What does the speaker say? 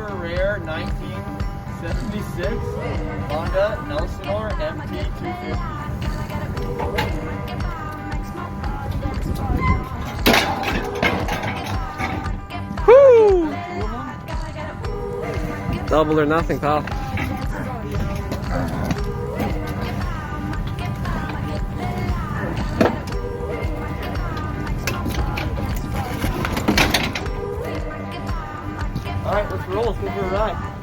super rare 1976 Honda Elsinore MT250. Woo! Double or nothing, pal. Alright, let's roll. Let's go for a ride.